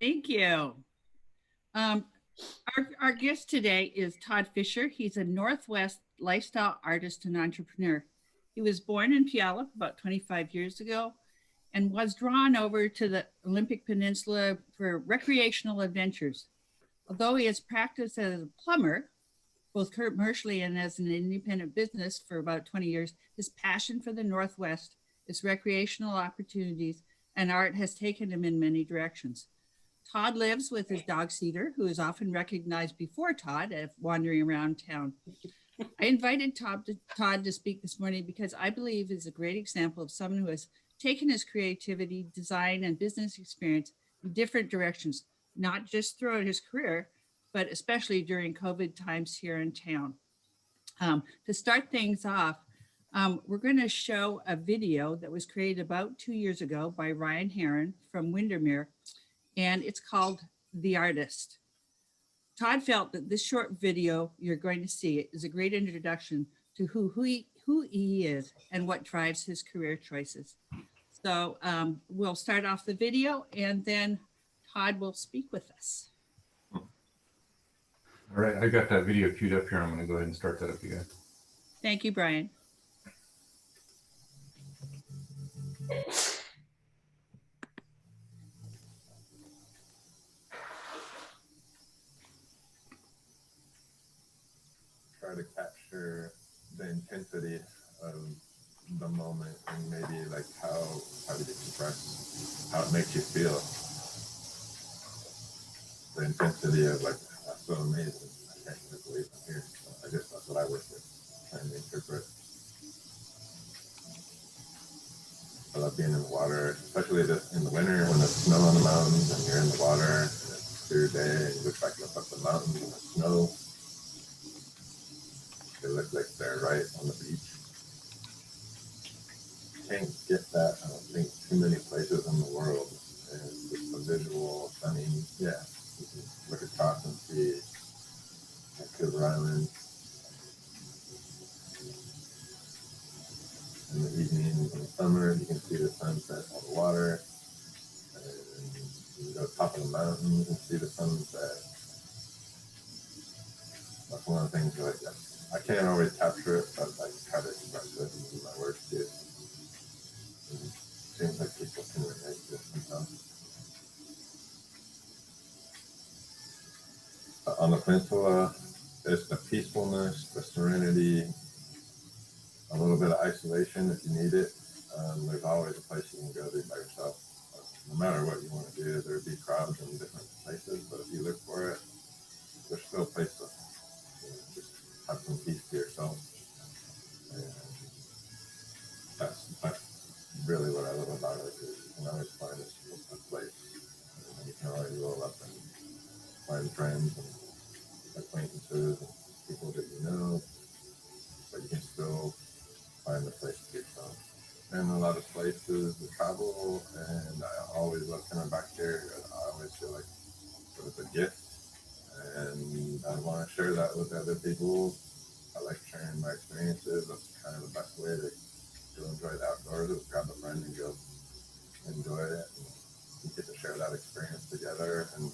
Thank you. Um, our guest today is Todd Fisher. He's a Northwest lifestyle artist and entrepreneur. He was born in Puyallup about 25 years ago and was drawn over to the Olympic Peninsula for recreational adventures. Although he has practiced as a plumber, both commercially and as an independent business for about 20 years, his passion for the Northwest, its recreational opportunities, and art has taken him in many directions. Todd lives with his dog Cedar, who is often recognized before Todd as wandering around town. I invited Todd to speak this morning because I believe is a great example of someone who has taken his creativity, design, and business experience in different directions, not just throughout his career, but especially during COVID times here in town. To start things off, we're going to show a video that was created about 2 years ago by Ryan Heron from Windermere, and it's called The Artist. Todd felt that this short video you're going to see is a great introduction to who he is and what drives his career choices. So we'll start off the video and then Todd will speak with us. All right, I got that video queued up here. I'm going to go ahead and start that up again. Thank you, Brian. Try to capture the intensity of the moment and maybe like how did it express how it makes you feel. The intensity of like, that's so amazing. I can't even believe I'm here. So I guess that's what I work with, trying to interpret. I love being in the water, especially in the winter when there's snow on the mountains and you're in the water and it's a clear day and you look back up the mountains and the snow. They look like they're right on the beach. Can't get that, I don't think, too many places in the world. And it's just a visual, I mean, yeah, you can look across and see Vancouver Island in the evening, in the summer, you can see the sunset on the water. And you can go to the top of the mountain, you can see the sunset. That's one of the things like that. I can't always capture it, but I try to express it in my work too. And it seems like people can relate to it sometimes. On the peninsula, there's the peacefulness, the serenity, a little bit of isolation if you need it. There's always a place you can go to by yourself. No matter what you want to do, there'll be crowds in different places, but if you look for it, there's still a place to just have some peace to yourself. And that's really what I love about it, is you can always find a place. And you can always roll up and find friends and acquaintances and people that you know, but you can still find a place to yourself. And a lot of places to travel, and I always love coming back here. I always feel like it was a gift, and I want to share that with other people. I like sharing my experiences. That's kind of the best way to enjoy the outdoors, is grab a friend and go enjoy it. And you get to share that experience together, and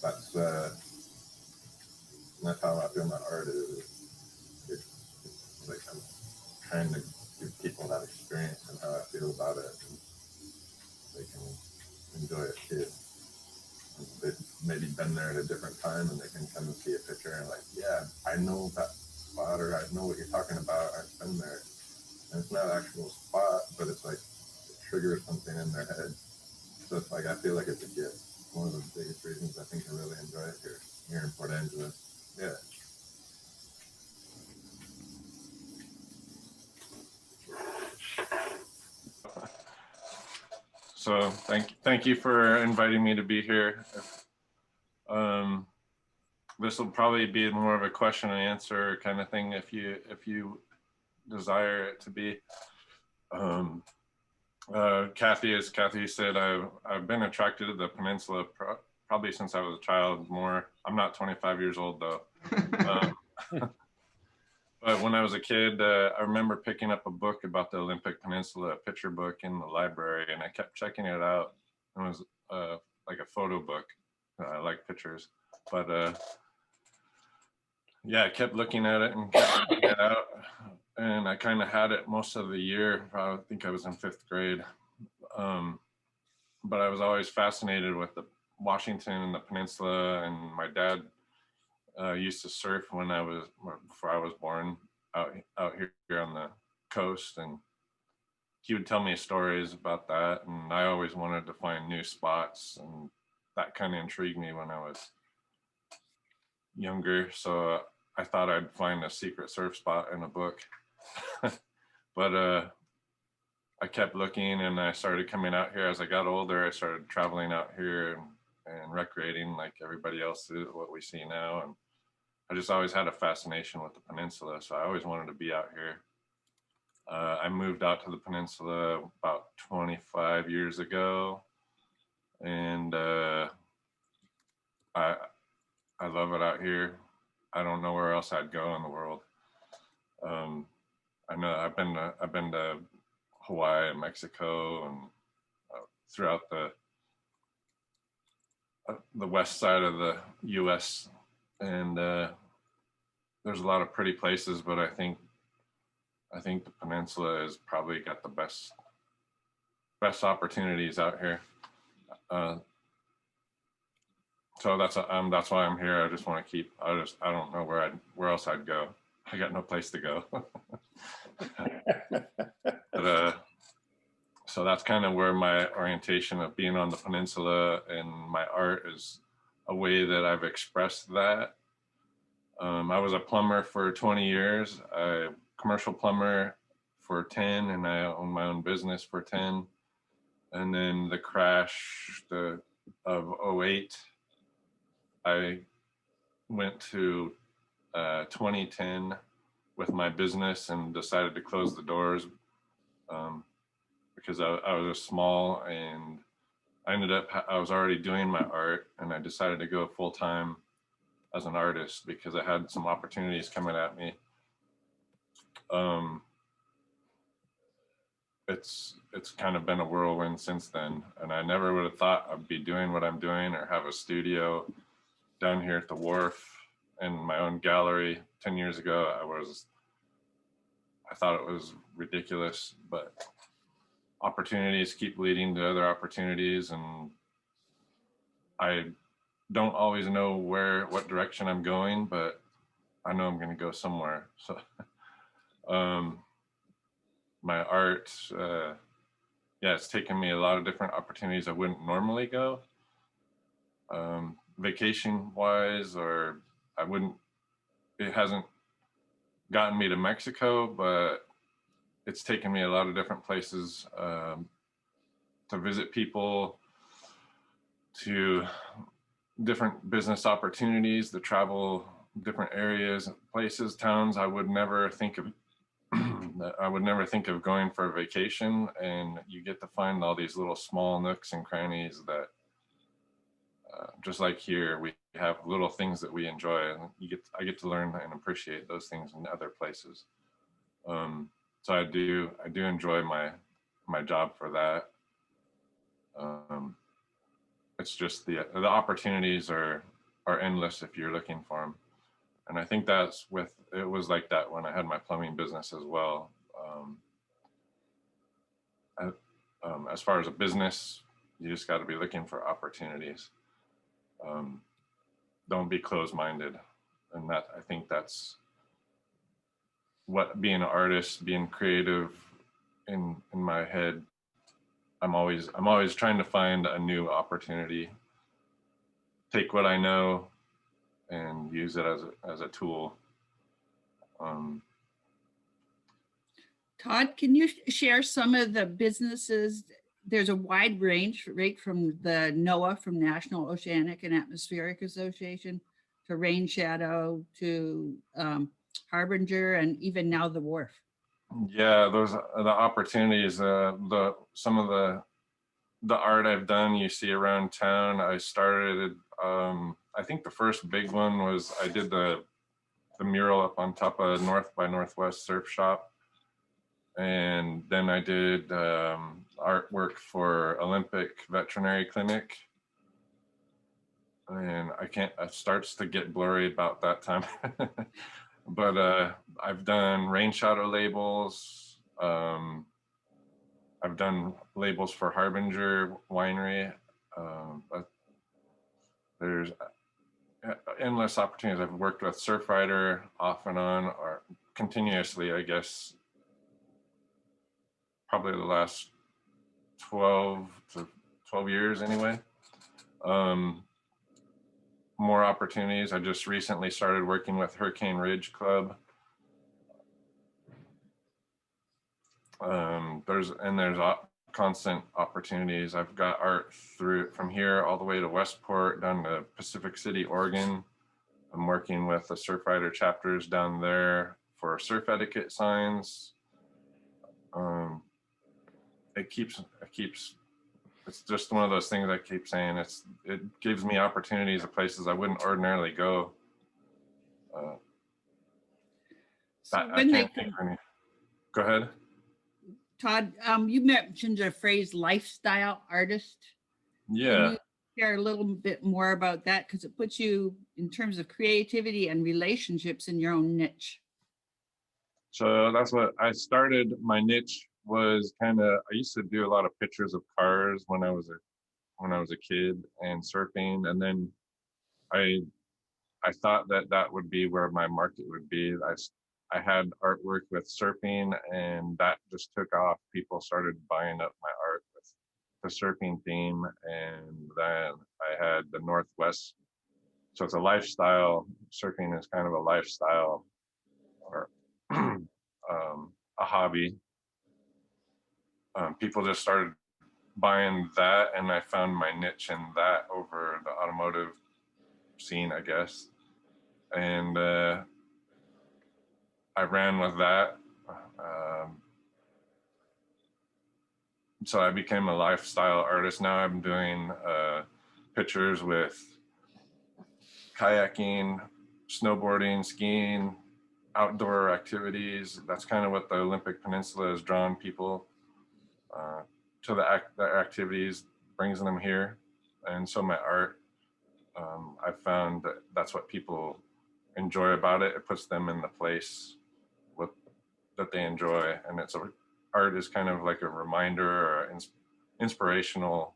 that's how I feel my art is. It's like I'm trying to give people that experience and how I feel about it, and they can enjoy it too. And they've maybe been there at a different time, and they can come and see a picture and like, yeah, I know that spot, or I know what you're talking about. I've been there, and it's not an actual spot, but it's like it triggers something in their head. So it's like I feel like it's a gift. One of the biggest reasons I think I really enjoy it here in Port Angeles. Yeah. So thank you for inviting me to be here. This will probably be more of a question and answer kind of thing if you desire it to be. Kathy, as Kathy said, I've been attracted to the peninsula probably since I was a child. More, I'm not 25 years old though. But when I was a kid, I remember picking up a book about the Olympic Peninsula, a picture book in the library, and I kept checking it out. It was like a photo book. I like pictures, but yeah, I kept looking at it and kept looking it out, and I kind of had it most of the year. I think I was in 5th grade, but I was always fascinated with the Washington and the peninsula, and my dad used to surf before I was born out here on the coast, and he would tell me stories about that, and I always wanted to find new spots, and that kind of intrigued me when I was younger. So I thought I'd find a secret surf spot in a book, but I kept looking, and I started coming out here as I got older. I started traveling out here and recreating like everybody else did, what we see now, and I just always had a fascination with the peninsula, so I always wanted to be out here. I moved out to the peninsula about 25 years ago, and I love it out here. I don't know where else I'd go in the world. I know I've been to Hawaii and Mexico, and throughout the west side of the U.S. and there's a lot of pretty places, but I think the peninsula has probably got the best opportunities out here. So that's why I'm here. I just want to keep. I don't know where else I'd go. I got no place to go. But so that's kind of where my orientation of being on the peninsula and my art is a way that I've expressed that. I was a plumber for 20 years, a commercial plumber for 10, and I owned my own business for 10. And then the crash of '08, I went to 2010 with my business and decided to close the doors because I was small, and I was already doing my art, and I decided to go full time as an artist because I had some opportunities coming at me. It's kind of been a whirlwind since then, and I never would have thought I'd be doing what I'm doing or have a studio down here at the wharf in my own gallery. 10 years ago, I thought it was ridiculous, but opportunities keep leading to other opportunities, and I don't always know what direction I'm going, but I know I'm going to go somewhere. So my art, it's taken me a lot of different opportunities I wouldn't normally go, vacation wise, or it hasn't gotten me to Mexico, but it's taken me a lot of different places to visit people, to different business opportunities, to travel different areas, places, towns I would never think of. I would never think of going for a vacation, and you get to find all these little small nooks and crannies that, just like here, we have little things that we enjoy, and I get to learn and appreciate those things in other places. So I do enjoy my job for that. It's just the opportunities are endless if you're looking for them. And I think it was like that when I had my plumbing business as well. As far as a business, you just got to be looking for opportunities. Don't be closed-minded. And I think that's what being an artist, being creative in my head, I'm always trying to find a new opportunity, take what I know and use it as a tool. Todd, can you share some of the businesses? There's a wide range, right from the NOAA, from National Oceanic and Atmospheric Association, to Rain Shadow, to Harbinger, and even now the Wharf. Yeah, those are the opportunities. Some of the art I've done, you see around town. I started. I think the first big one was I did the mural up on top of North by Northwest Surf Shop, and then I did artwork for Olympic Veterinary Clinic, and I can't, it starts to get blurry about that time. But I've done rain shadow labels. I've done labels for Harbinger Winery. But there's endless opportunities. I've worked with Surfrider off and on, or continuously, I guess, probably the last 12 to 12 years anyway. More opportunities. I just recently started working with Hurricane Ridge Club. There's constant opportunities. I've got art through from here all the way to Westport, down to Pacific City, Oregon. I'm working with the Surfrider chapters down there for surf etiquette signs. It keeps. It's just one of those things I keep saying. It gives me opportunities of places I wouldn't ordinarily go. So I when they can't think of any. Go ahead. Todd, you mentioned the phrase lifestyle artist. Can Yeah. you share a little bit more about that? Because it puts you in terms of creativity and relationships in your own niche. So that's what I started. My niche was kind of, I used to do a lot of pictures of cars when I was a kid and surfing, and then I I thought that that would be where my market would be. I had artwork with surfing, and that just took off. People started buying up my art with the surfing theme, and then I had the Northwest. So it's a lifestyle. Surfing is kind of a lifestyle, or a hobby. People just started buying that, and I found my niche in that over the automotive scene, I guess. And I ran with that. So I became a lifestyle artist. Now I'm doing pictures with kayaking, snowboarding, skiing, outdoor activities. That's kind of what the Olympic Peninsula has drawn people to the activities, brings them here. And so my art, I've found that that's what people enjoy about it. It puts them in the place with, that they enjoy. And art is kind of like a reminder or inspirational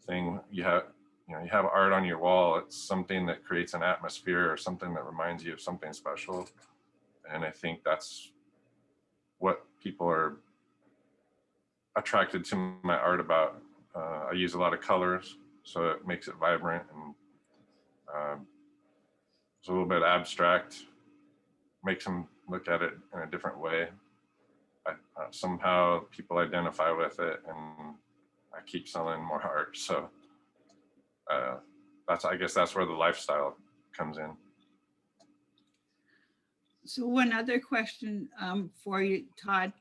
thing. You have art on your wall. It's something that creates an atmosphere or something that reminds you of something special. And I think that's what people are attracted to my art about. I use a lot of colors, so it makes it vibrant, and it's a little bit abstract, makes them look at it in a different way. Somehow people identify with it, and I keep selling more art. So I guess that's where the lifestyle comes in. So one other question for you, Todd.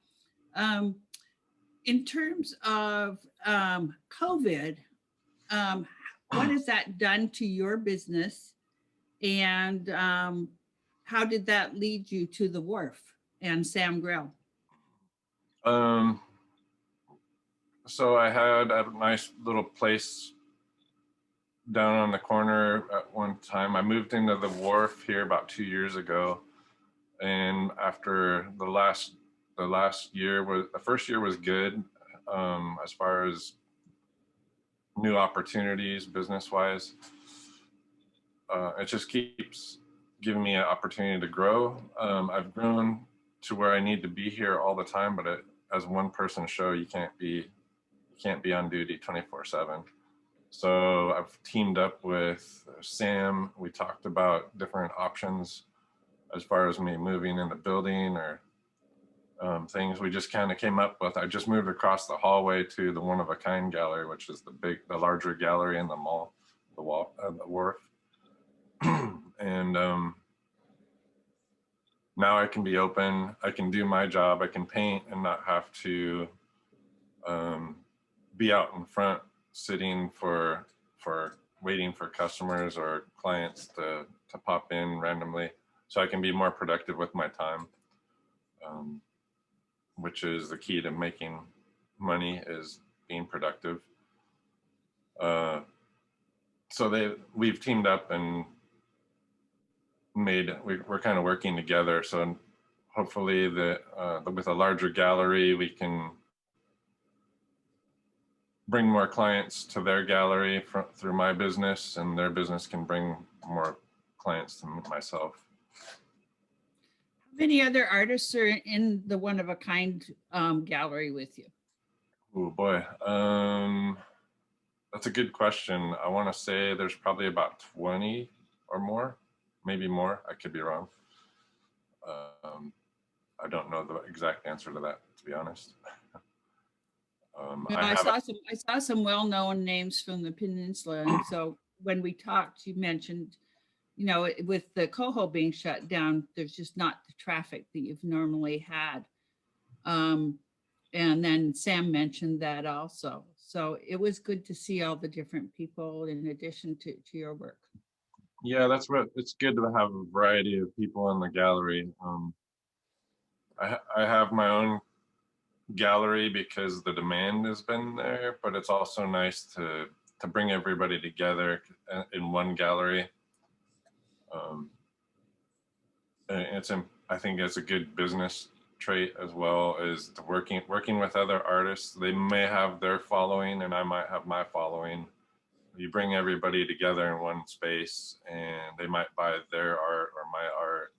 In terms of COVID, what has that done to your business? And how did that lead you to the Wharf and Sam Grill? So I had a nice little place down on the corner at one time. I moved into the Wharf here about 2 years ago, and after the last year was, the first year was good as far as new opportunities business wise. It just keeps giving me an opportunity to grow. I've grown to where I need to be here all the time, but as one person show, you can't be on duty 24/7. So I've teamed up with Sam. We talked about different options as far as me moving in the building or things we just kind of came up with. I just moved across the hallway to the one of a kind gallery, which is the larger gallery in the mall, the Wharf. And now I can be open. I can do my job. I can paint and not have to be out in front sitting for waiting for customers or clients to pop in randomly. So I can be more productive with my time, which is the key to making money, is being productive. so we've teamed up and we're kind of working together. So hopefully with a larger gallery, we can bring more clients to their gallery through my business, and their business can bring more clients to myself. How many other artists are in the One of a Kind gallery with you? Oh boy. That's a good question. I want to say there's probably about 20 or more, maybe more. I could be wrong. I don't know the exact answer to that, to be honest. No, I saw some well-known names from the peninsula, and so when we talked, you mentioned, you know, with the Coho being shut down, there's just not the traffic that you've normally had. And then Sam mentioned that also. So it was good to see all the different people in addition to your work. Yeah, that's what it's good to have a variety of people in the gallery. I have my own gallery because the demand has been there, but it's also nice to bring everybody together in one gallery. And I think it's a good business trait as well, is working with other artists. They may have their following and I might have my following. You bring everybody together in one space and they might buy their art or my art,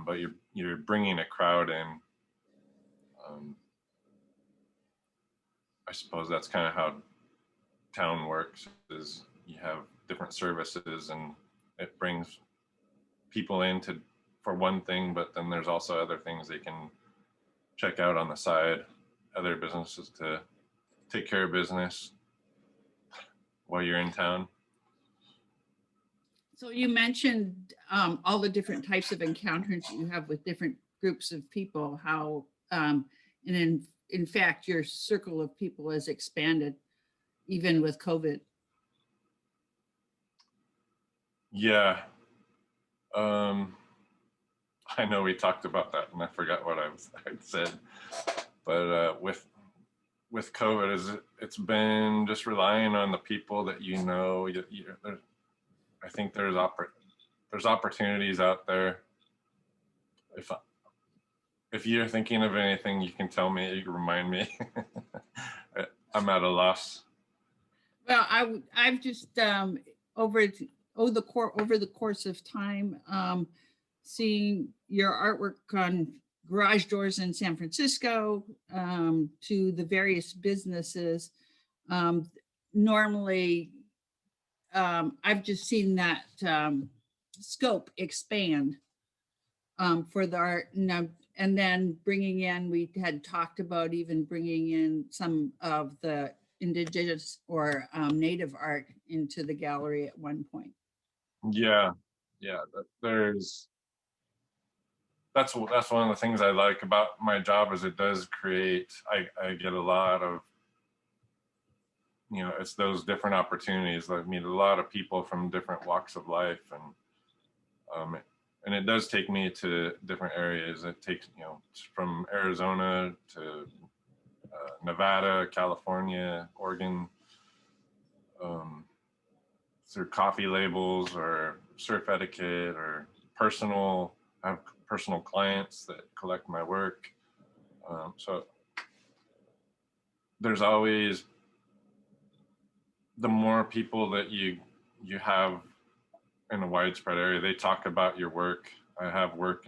but you're bringing a crowd in. I suppose that's kind of how town works, is you have different services and it brings people in for one thing, but then there's also other things they can check out on the side, other businesses to take care of business while you're in town. So you mentioned all the different types of encounters you have with different groups of people, how, and in fact, your circle of people has expanded even with COVID. Yeah. I know we talked about that and I forgot what I'd said, but with COVID, it's been just relying on the people that you know. I think there's opportunities out there. If you're thinking of anything, you can tell me. You can remind me. I'm at a loss. Well, I've just over the course of time, seeing your artwork on garage doors in San Francisco, to the various businesses. Normally, I've just seen that scope expand for the art. And then bringing in, we had talked about even bringing in some of the indigenous or native art into the gallery at one point. Yeah. That's one of the things I like about my job, is it does create, I get a lot of, it's those different opportunities. I meet a lot of people from different walks of life, and it does take me to different areas. It takes, from Arizona to Nevada, California, Oregon, through coffee labels or surf etiquette or I have personal clients that collect my work. So there's always, the more people that you have in a widespread area, they talk about your work. I have work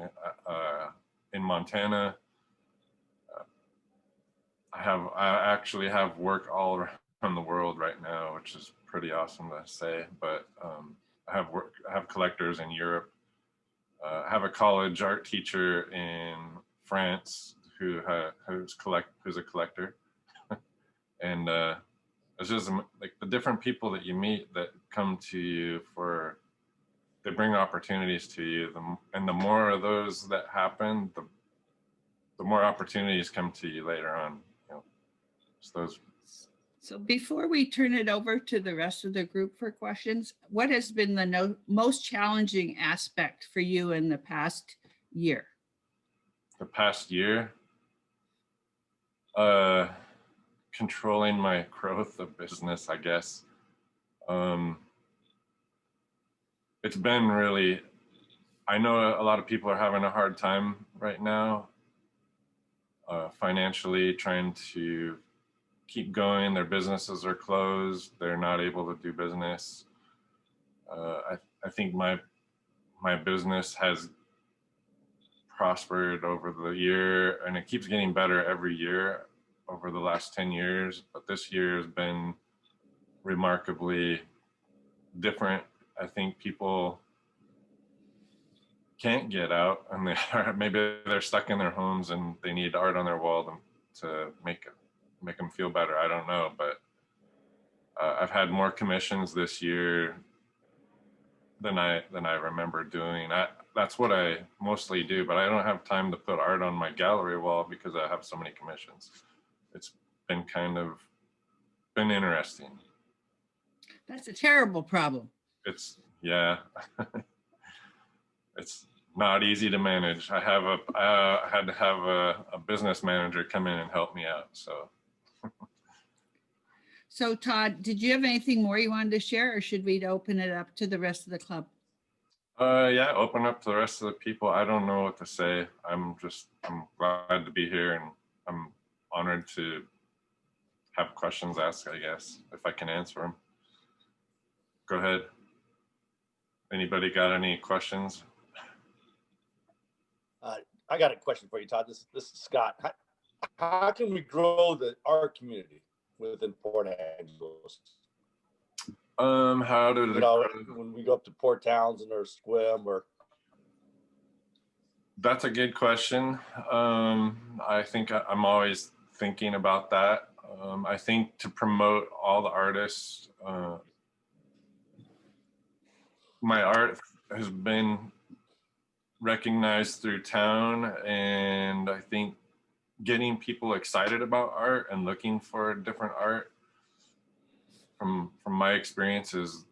in Montana. I actually have work all around the world right now, which is pretty awesome to say. But I have collectors in Europe. I have a college art teacher in France who's a collector, and it's just like the different people that you meet that come to you they bring opportunities to you, and the more of those that happen, the more opportunities come to you later on. So before we turn it over to the rest of the group for questions, what has been the most challenging aspect for you in the past year? The past year? Controlling my growth of business, I guess. it's been really, I know a lot of people are having a hard time right now, financially trying to keep going. Their businesses are closed. They're not able to do business. I think my business has prospered over the year, and it keeps getting better every year over the last 10 years. But this year has been remarkably different. I think people can't get out, and maybe they're stuck in their homes and they need art on their wall to make them feel better. I don't know, but I've had more commissions this year than I remember doing. That's what I mostly do, but I don't have time to put art on my gallery wall because I have so many commissions. It's been been interesting. That's a terrible problem. It's, yeah. It's not easy to manage. I had to have a business manager come in and help me out. So. So Todd, did you have anything more you wanted to share, or should we open it up to the rest of the club? Yeah, open up to the rest of the people. I don't know what to say. I'm glad to be here, and I'm honored to have questions asked, I guess, if I can answer them. Go ahead. Anybody got any questions? I got a question for you, Todd. This is Scott. How can we grow the art community within Port Angeles? How do when we go up to Port Townsend or Sequim or? That's a good question. I think I'm always thinking about that. I think to promote all the artists, my art has been recognized through town, and I think getting people excited about art and looking for different art, from my experiences,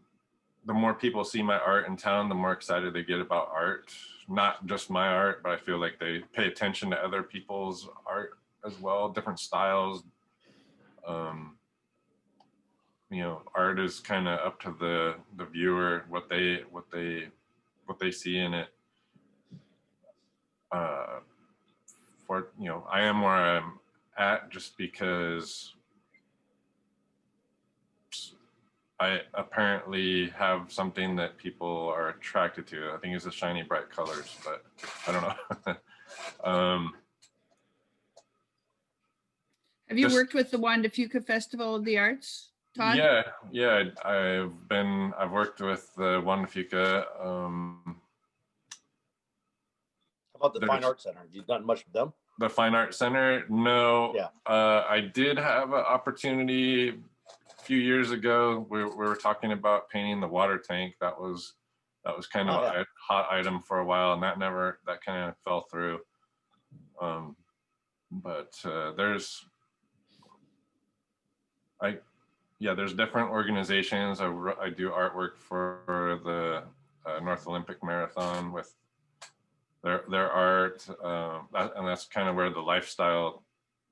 the more people see my art in town, the more excited they get about art. Not just my art, but I feel like they pay attention to other people's art as well, different styles. Art is kind of up to the viewer, what they see in it. I am where I'm at just because I apparently have something that people are attracted to. I think it's the shiny, bright colors, but I don't know. Have you worked with the Juan de Fuca Festival of the Arts, Todd? Yeah. I've worked with the Juan de Fuca. How about the Fine Art Center? Have you done much with them? The Fine Art Center? No. Yeah. I did have an opportunity a few years ago. We were talking about painting the water tank. That was kind of a hot item for a while, and that kind of fell through. But there's different organizations. I do artwork for the North Olympic Marathon with their art, and that's kind of where the lifestyle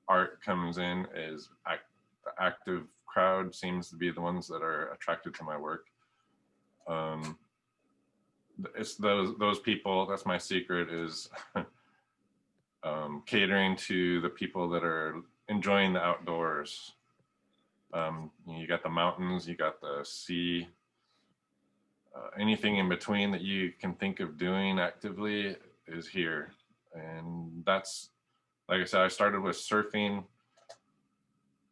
art comes in. Is the active crowd seems to be the ones that are attracted to my work. It's those people. That's my secret, is catering to the people that are enjoying the outdoors. You got the mountains, you got the sea, anything in between that you can think of doing actively is here. And that's, like I said, I started with surfing,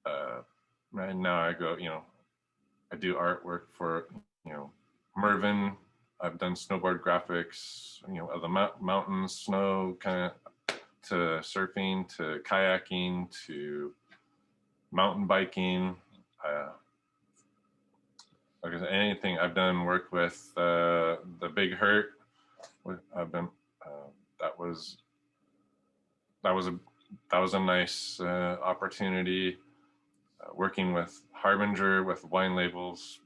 and now I go, I do artwork for, Mervyn. I've done snowboard graphics, of the mountains, snow, kind of, to surfing, to kayaking, to mountain biking. Like I said, anything. I've done work with the Big Hurt. I've been that was a nice opportunity. Working with Harbinger, with wine labels.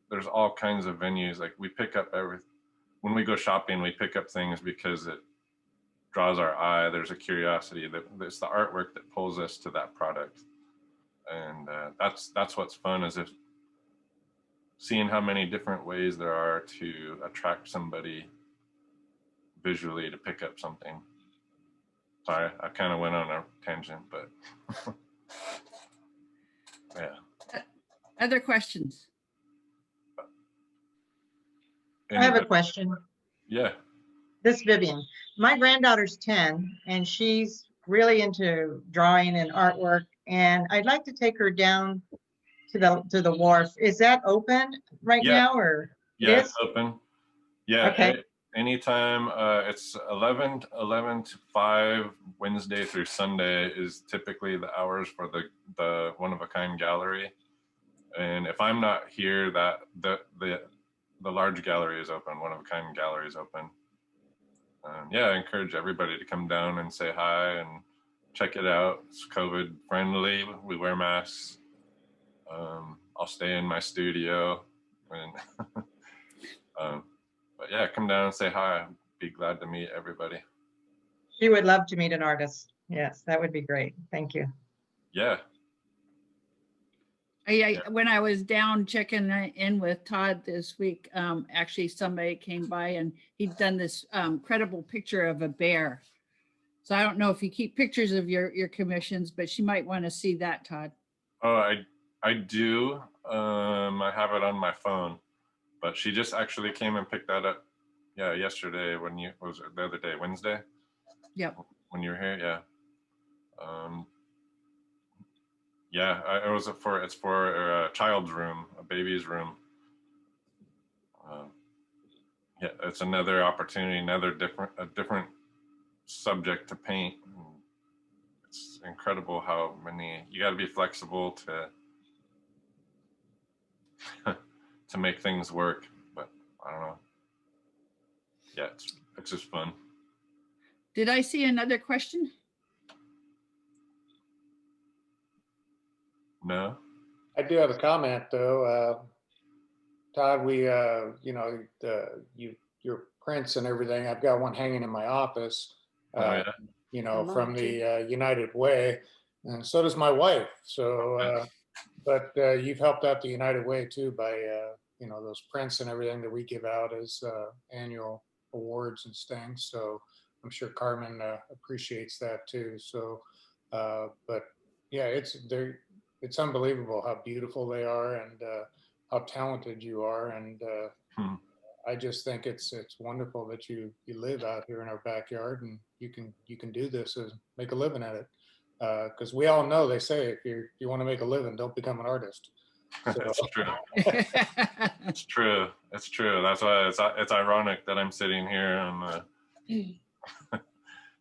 There's all kinds of venues. Like, we pick up when we go shopping, we pick up things because it draws our eye. There's a curiosity that it's the artwork that pulls us to that product. And that's what's fun, is if seeing how many different ways there are to attract somebody visually to pick up something. Sorry, I kind of went on a tangent, but yeah. Other questions? I have a question. Yeah. This is Vivian. My granddaughter's 10 and she's really into drawing and artwork, and I'd like to take her down to the wharf. Is that open right Yeah. now, or Yeah, it it's is? open. Yeah. Okay. Anytime. It's 11 to 5 Wednesday through Sunday is typically the hours for the one-of-a-kind gallery. And if I'm not here, that the large gallery is open, one-of-a-kind gallery is open. Yeah, I encourage everybody to come down and say hi and check it out. It's COVID friendly. We wear masks. I'll stay in my studio. And but yeah, come down and say hi. Be glad to meet everybody. She would love to meet an artist. Yes, that would be great. Thank you. Yeah. When I was down checking in with Todd this week, actually somebody came by and he'd done this credible picture of a bear. So I don't know if you keep pictures of your commissions, but she might want to see that, Todd. Oh, I do. I have it on my phone, but she just actually came and picked that up. Yeah, yesterday when was it the other day, Wednesday? Yep. When you were here, yeah. Yeah, it's for a child's room, a baby's room. Yeah, it's another opportunity, a different subject to paint. It's incredible how many, you got to be flexible to to make things work, but I don't know. Yeah, it's just fun. Did I see another question? No. I do have a comment though. Todd, your prints and everything, I've got one hanging in my office, Oh, yeah. from the United Way, and so does my wife. So, but you've helped out the United Way too by, those prints and everything that we give out as annual awards and things. So I'm sure Carmen appreciates that too. So, but yeah, it's unbelievable how beautiful they are and how talented you are. And I just think it's wonderful that you live out here in our backyard and you can do this and make a living at it. Because we all know, they say, if you want to make a living, don't become an artist. So. That's true. It's true. It's true. That's why it's ironic that I'm sitting here on the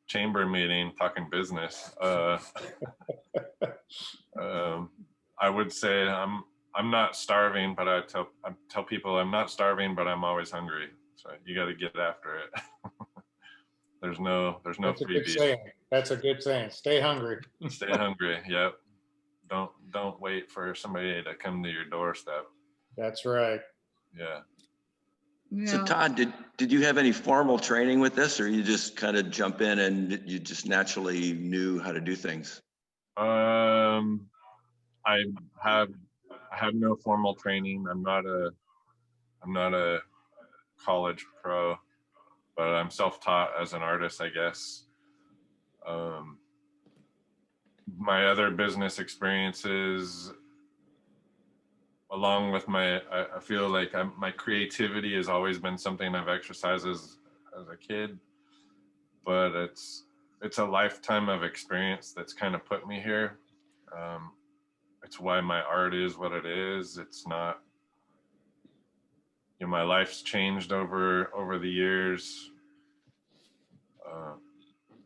chamber meeting talking business. I would say I'm not starving, but I tell people I'm not starving, but I'm always hungry. So you got to get after it. There's no freebies. That's a good saying. Stay hungry. Stay hungry. Yep. Don't wait for somebody to come to your doorstep. That's right. Yeah. So Todd, did you have any formal training with this, or you just kind of jump in and you just naturally knew how to do things? I have no formal training. I'm not a college pro, but I'm self-taught as an artist, I guess. My other business experiences, along with I feel like my creativity has always been something I've exercised as a kid, but it's a lifetime of experience that's kind of put me here. It's why my art is what it is. It's not, my life's changed over the years.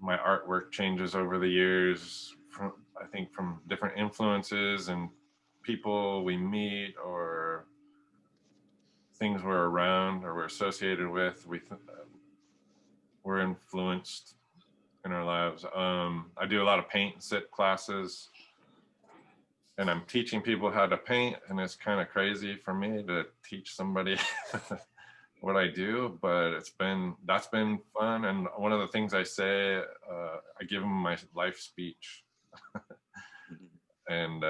My artwork changes over the years, I think from different influences and people we meet or things we're around or we're associated with. We're influenced in our lives. I do a lot of paint and sip classes, and I'm teaching people how to paint, and it's kind of crazy for me to teach somebody what I do, but that's been fun. And one of the things I say, I give them my life speech, and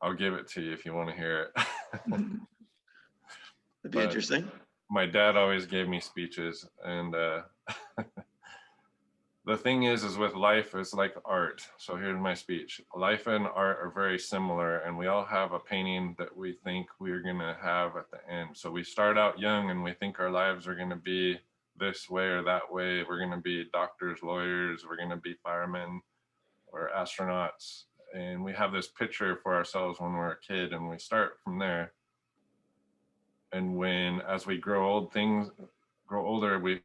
I'll give it to you if you want to hear it. That'd be But interesting. my dad always gave me speeches, and the thing is with life, it's like art. So here's my speech. Life and art are very similar, and we all have a painting that we think we're gonna have at the end. So we start out young and we think our lives are gonna be this way or that way. We're gonna be doctors, lawyers, we're gonna be firemen or astronauts. And we have this picture for ourselves when we're a kid, and we start from there. And as we grow older,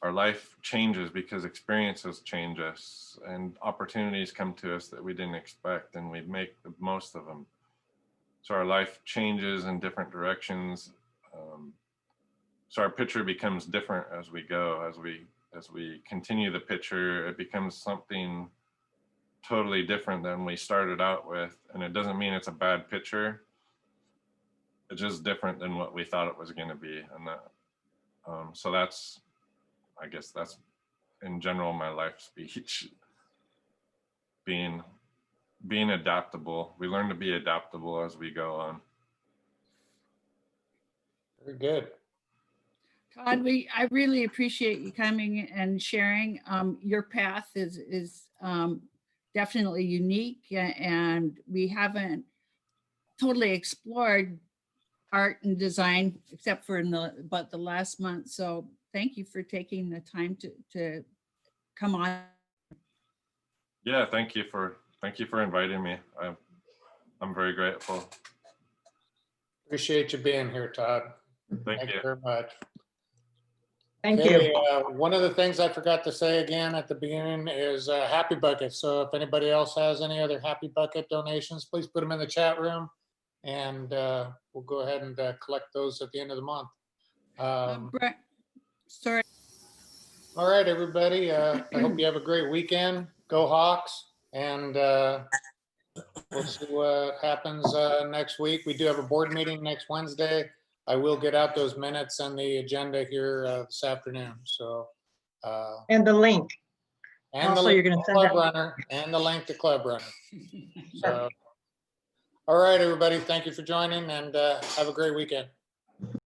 our life changes because experiences change us and opportunities come to us that we didn't expect, and we make the most of them. So our life changes in different directions. So our picture becomes different as we go. As we continue the picture, it becomes something totally different than we started out with. And it doesn't mean it's a bad picture. It's just different than what we thought it was going to be. And so I guess that's in general my life speech. Being adaptable. We learn to be adaptable as we go on. Very good. Todd, I really appreciate you coming and sharing. Your path is definitely unique, and we haven't totally explored art and design except for about the last month. So thank you for taking the time to come on. Yeah, thank you for inviting me. I'm very grateful. Appreciate you being here, Todd. Thank you very much. Thank Okay, you. one of the things I forgot to say again at the beginning is Happy Bucket. So if anybody else has any other Happy Bucket donations, please put them in the chat room, and we'll go ahead and collect those at the end of the month. Sorry. All right, everybody. I hope you have a great weekend. Go Hawks, and we'll see what happens next week. We do have a board meeting next Wednesday. I will get out those minutes and the agenda here this afternoon. So, And the link. and Also, the you're link gonna to send Club out- Runner, and the link to Club Runner. So, all right, everybody. Thank you for joining, and have a great weekend.